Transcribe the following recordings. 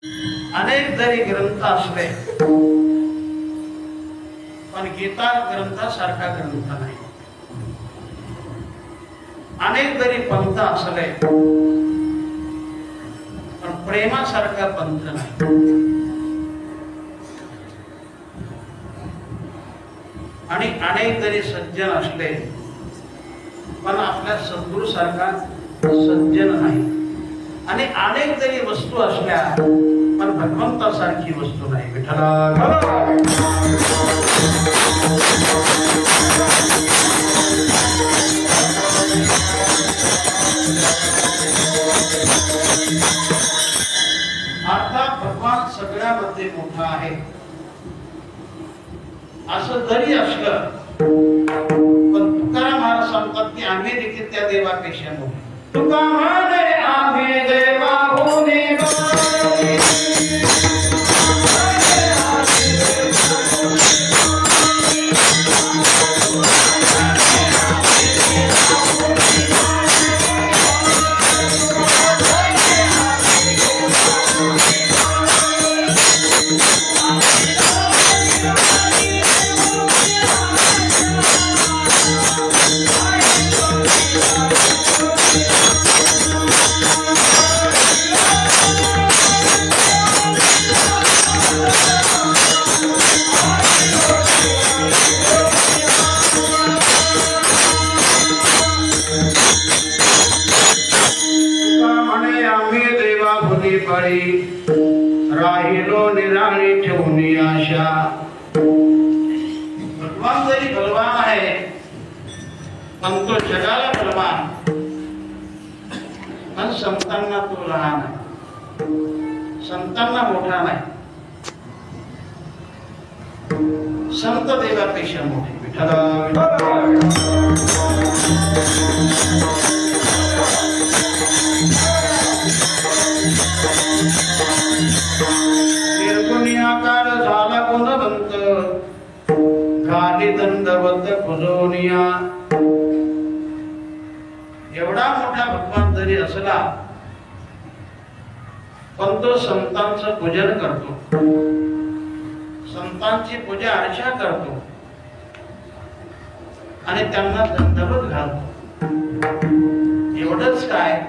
अनेक जरी ग्रंथ असले पण गीता ग्रंथासारखा ग्रंथ नाही। अनेक जरी पंथ असले पण प्रेमासारखा पंथ नाही। आणि अनेक जरी सज्जन असले पण आपल्या सद्गुरू सारखा सज्जन नाही। आणि अनेक जरी वस्तू असल्या पण भगवंतासारखी वस्तू नाही। विठ्ठला अर्थात भगवान सगळ्यामध्ये मोठा आहे असं जरी असलं पण तुकाराम महाराज सांगतात की आम्ही देखील त्या देवापेक्षा मोठे। तुका म्हणे आम्ही देवाहुनी राहिलो निराळी ठेवून आशा। भगवान जरी बलवान आहे पण तो जगाला बलवान पण संतांना तो लहान आहे, संतांना मोठा नाही। संत देवापेक्षा मोठे। विठ्ठला निर्गुण्याकार झाला गुणवंत घाली दंडवत खुजोनिया। एवढा मोठा भगवान जरी असला पण तो संतांचं पूजन करतो, संतांची पूजा अर्चा करतो आणि त्यांना दंडवत घालतो। एवढंच काय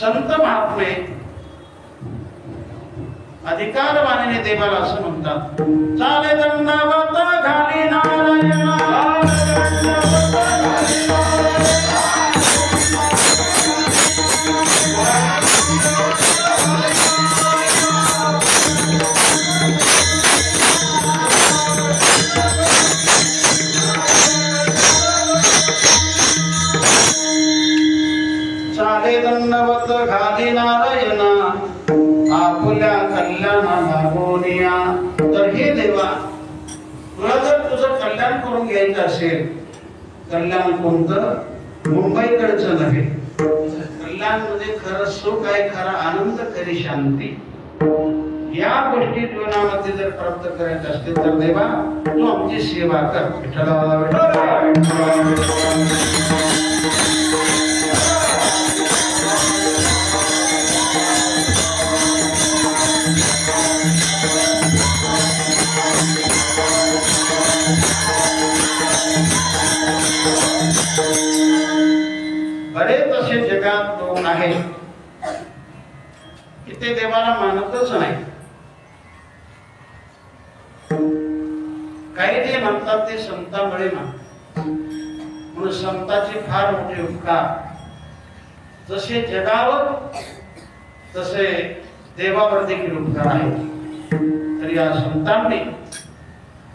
संत महात्मे अधिकारवाणीने देवाला असं म्हणतात, चाले दंडवत घाली नारायणा। चाले दंडवत घाली नारायणा आपल्या कल्याणाला बोनिया। तर हे देवा तुला जर तुझं कल्याण करून घ्यायचं असेल, कल्याण कोणतं? मुंबईकडचं नव्हे, कल्याण म्हणजे खरं सुख आहे, खरा आनंद, खरी शांती। या गोष्टी जीवनामध्ये जर प्राप्त करायच्या असतील तर देवा तू आमची सेवा कर। बरेच असे जगात लोक आहेत की ते देवाला मानतच नाही। काही जे म्हणतात ते संतांमुळे मानतात, म्हणून संतांचे फार मोठे उपकार जसे जगावर तसे देवावर देखील उपकार आहेत। तर या संतांनी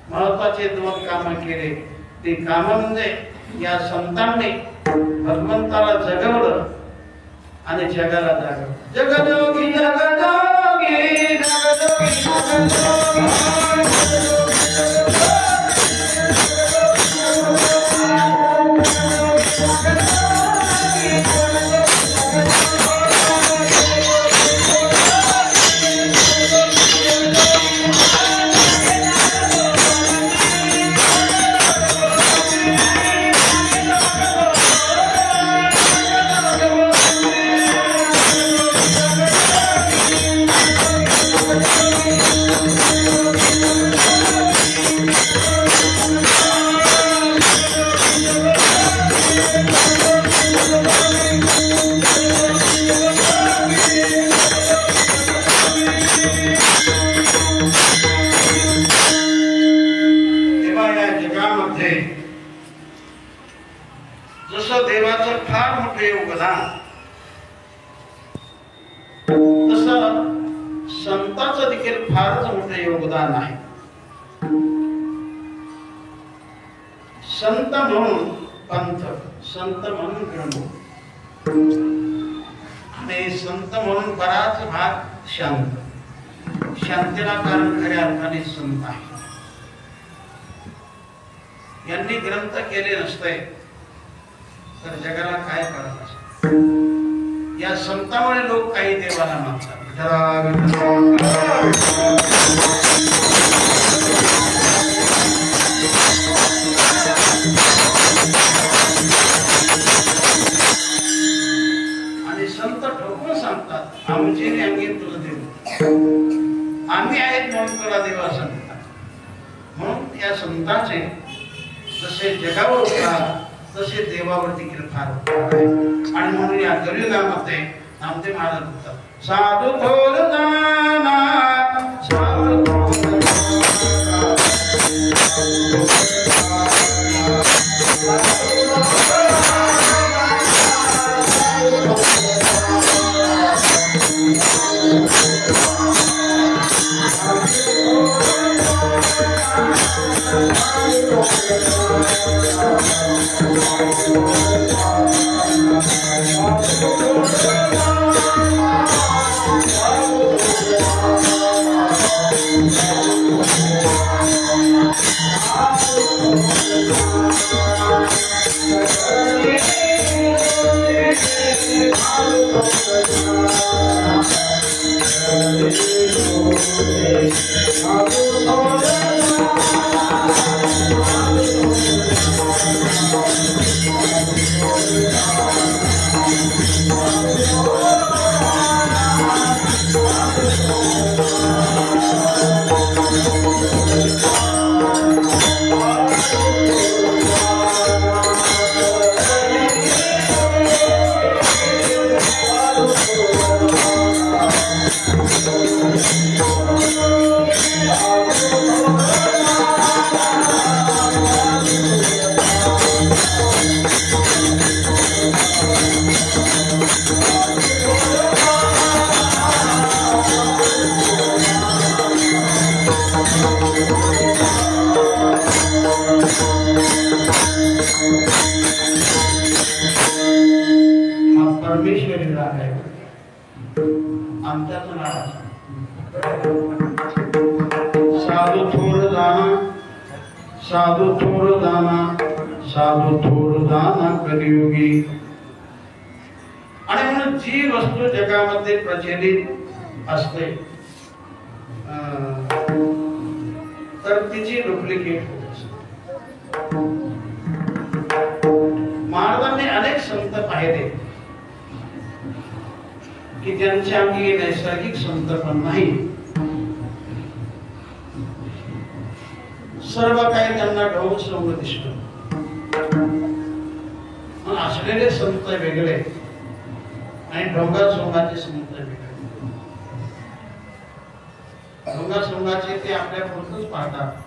महत्वाचे दोन काम केले। ते काम म्हणजे या संतांनी भगवंताला जगवलं आणि जगाला जागवलं। जगजोगी जगजोगी जगजोगी योगदान तसं संतांचं देखील फारच मोठं योगदान आहे. संत म्हणून पंथ, संत म्हणून ग्रंथ आणि संत म्हणून बराच भाग शांत. शांतीला कारण खऱ्या अर्थाने संत आहे. यांनी ग्रंथ केले नसते तर जगाला काय कळत असत. या संतामुळे लोक काही देवाला मानतात. आणि संत ठोकून सांगतात आमची अंगी तुला देव, आम्ही आहेत म्हणून तुला देव असं म्हणतात. म्हणून या संतांचे जसे जगावर उपकार तसे देवावर देखील फार उपकार आहे. आणि म्हणून या कलियुगामध्ये नामदेव महाराज म्हणतात साधू थोर जाना, साधू थोर परमेश्वरी राग आहे आमच्याच नावाचा. साधू थोर जाना, साधू थोर जाना, साधू थोर जाना कलियुगी. आणि म्हणून जी वस्तू जगामध्ये प्रचलित असते तर तिची डुप्लिकेट होत असते. महाराजांनी अनेक संत पाहिले की ज्यांच्या अंगी नैसर्गिक संत पण नाही, सर्व काही त्यांना ढोंग सोंग दिसतो. असलेले संत वेगळे आणि ढोंगा सोंगाचे संत वेगळे. ढोंगा सोंगाचे ते आपल्या पुरतच पाहतात.